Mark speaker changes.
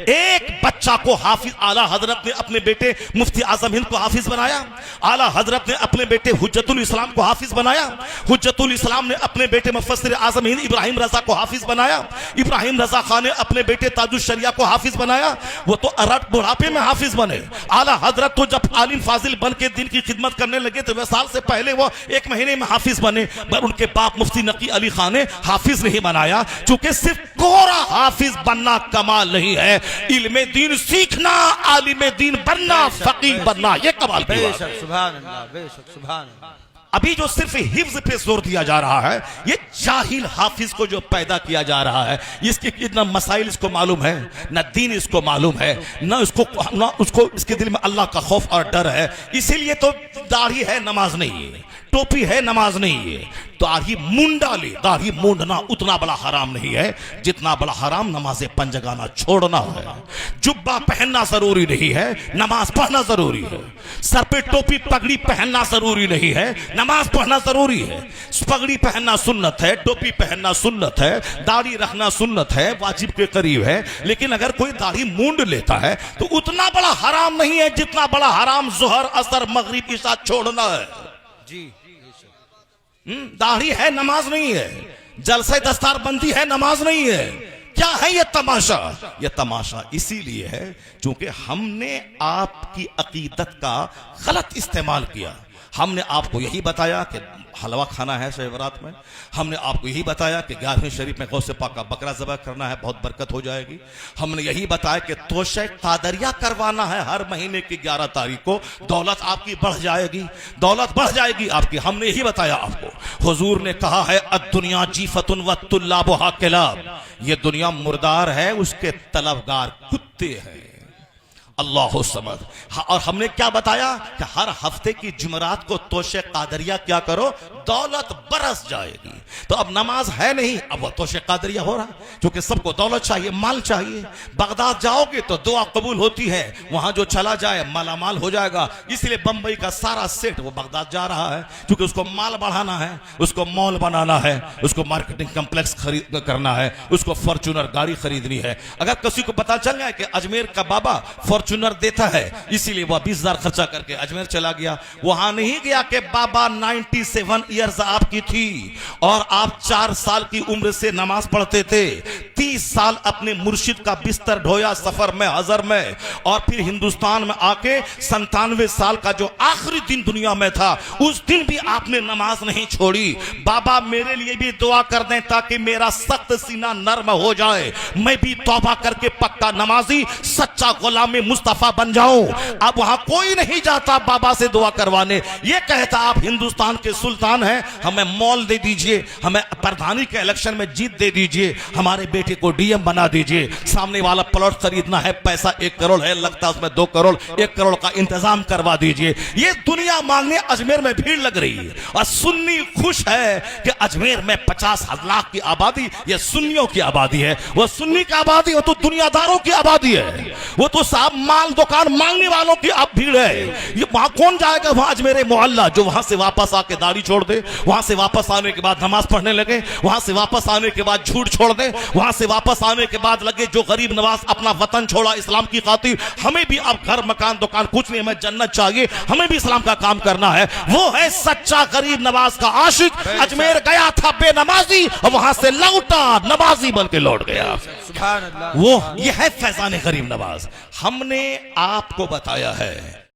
Speaker 1: एक बच्चा को हाफिज, आला हजरत ने अपने बेटे मुफ्ती आजम हिंद को हाफिज बनाया, आला हजरत ने अपने बेटे हुज्जतुल इस्लाम को हाफिज बनाया, हुज्जतुल इस्लाम ने अपने बेटे मुफस्सिर आजम हिंद इब्राहिम रजा को हाफिज बनाया, इब्राहिम रजा खान ने अपने बेटे ताजुश शरिया को हाफिज बनाया। वो तो अरब बुढ़ापे में हाफिज बने। आला हजरत तो जब आलिम फाजिल बन के दिन की खिदमत करने लगे तो वह साल से पहले वो 1 महीने में हाफिज बने, पर उनके बाप मुफ्ती नकी अली खान ने हाफिज नहीं बनाया। चूंकि सिर्फ कोरा हाफिज बनना कमाल नहीं है, इल्मे दीन सीखना, आलिम दीन बनना, फकीह बनना, ये कमाल की बात है।
Speaker 2: सुभान अल्लाह, बेशक सुभान अल्लाह।
Speaker 1: अभी जो सिर्फ हिफ्ज पे जोर दिया जा रहा है, ये जाहिल हाफिज को जो पैदा किया जा रहा है, इसके इतना मसाइल इसको मालूम है, न दीन इसको मालूम है, न उसको इसके दिल में अल्लाह का खौफ और डर है। इसीलिए तो दाढ़ी है नमाज नहीं है, टोपी है नमाज नहीं है। दाढ़ी मुंडा ले, दाढ़ी मूंडना उतना बड़ा हराम नहीं है जितना बड़ा हराम नमाज़े पंजगाना छोड़ना है। जुब्बा पहनना जरूरी नहीं है, नमाज पढ़ना जरूरी है। सर पे टोपी पगड़ी पहनना जरूरी नहीं है, नमाज पढ़ना जरूरी है। पगड़ी पहनना सुन्नत है, टोपी पहनना सुन्नत है, दाढ़ी रखना सुन्नत है, वाजिब के करीब है। लेकिन अगर कोई दाढ़ी मूंड लेता है तो उतना बड़ा हराम नहीं है जितना बड़ा हराम जोहर असर मगरिब इशा छोड़ना है।
Speaker 2: जी,
Speaker 1: दाढ़ी है नमाज नहीं है, जलसे दस्तार बंदी है नमाज नहीं है। क्या है ये तमाशा? ये तमाशा इसीलिए है क्योंकि हमने आपकी अकीदत का गलत इस्तेमाल किया। हमने आपको यही बताया कि हलवा खाना है शब बारात में, हमने आपको यही बताया कि 11वीं शरीफ में गौसे पाक का बकरा ज़बह करना है, बहुत बरकत हो जाएगी। हमने यही बताया कि तोशे कादरिया करवाना है हर महीने की 11 तारीख को, दौलत आपकी बढ़ जाएगी, दौलत बढ़ जाएगी आपकी। हमने यही बताया आपको। हुजूर ने कहा है अद्दुनिया जीफतुन व तुल्लाबुहा किलाब, ये दुनिया मुर्दार है, उसके तलबगार कुत्ते हैं। अल्लाह समद। और हमने क्या बताया कि हर हफ्ते की जुमरात को तोशे कादरिया क्या करो, दौलत बरस जाएगी। तो अब नमाज है नहीं, अब वो तोशे कादरिया हो रहा, क्योंकि सबको दौलत चाहिए, माल चाहिए। बगदाद जाओगे तो दुआ कबूल होती है, वहां जो चला जाए मालामाल हो जाएगा। इसलिए बंबई का सारा सेट वो बगदाद जा रहा है, क्योंकि उसको माल बढ़ाना है, उसको मॉल बनाना है, उसको मार्केटिंग कम्प्लेक्स खरीद करना है, उसको फॉर्च्यूनर गाड़ी खरीदनी है। अगर किसी को पता चल जाए कि अजमेर का बाबा फॉर्च्यूनर देता है, इसीलिए वह 20,000 खर्चा करके अजमेर चला गया। वहां नहीं गया कि बाबा 97 ईयर्स आपकी थी और आप 4 साल की उम्र से नमाज पढ़ते थे, 30 साल अपने मुर्शिद का बिस्तर ढोया सफर में, हजर में, और फिर हिंदुस्तान में आके 97 साल का जो आखिरी दिन दुनिया में था, उस दिन भी आपने नमाज नहीं छोड़ी। बाबा मेरे लिए भी दुआ कर दें ताकि मेरा सख्त सीना नर्म हो जाए, मैं भी तौबा करके पक्का नमाजी सच्चा गुलाम मुस्तफा बन जाऊं। अब वहां कोई नहीं जाता बाबा से दुआ करवाने, ये कहता आप हिंदुस्तान के सुल्तान हैं, हमें मॉल दे दीजिए, हमें प्रधानी के इलेक्शन में जीत दे दीजिए, हमारे बेटे को डीएम बना दीजिए, सामने वाला प्लॉट खरीदना है, पैसा 1 करोड़ है, लगता है उसमें 2 करोड़, 1 करोड़ का इंतजाम करवा दीजिए। ये दुनिया मांगने अजमेर में भीड़ लग रही है और सुन्नी खुश है कि अजमेर में 50 लाख की आबादी, ये सुन्नियों की आबादी है। वो सुन्नी की आबादी हो तो दुनियादारों की आबादी है, वो तो साहब माल दुकान मांगने वालों की अब भीड़ है। ये वहां कौन जाएगा? वहां अजमेर मोहल्ला जो वहां से वापस आके दाढ़ी छोड़ दे, वहां से वापस आने के बाद नमाज पढ़ने लगे, वहां से वापस आने के बाद झूठ छोड़ दे, वहां से वापस आने के बाद लगे जो गरीब नवाज अपना वतन छोड़ा इस्लाम की खातिर, हमें भी अब घर मकान दुकान कुछ नहीं, हमें जन्नत चाहिए, हमें भी इस्लाम का काम करना है। वो है सच्चा गरीब नवाज का आशिक। अजमेर गया था बेनमाजी और वहां से लौटा नमाजी बन के लौट गया। वो ये है फैजान गरीब नवाज। हमने आपको बताया है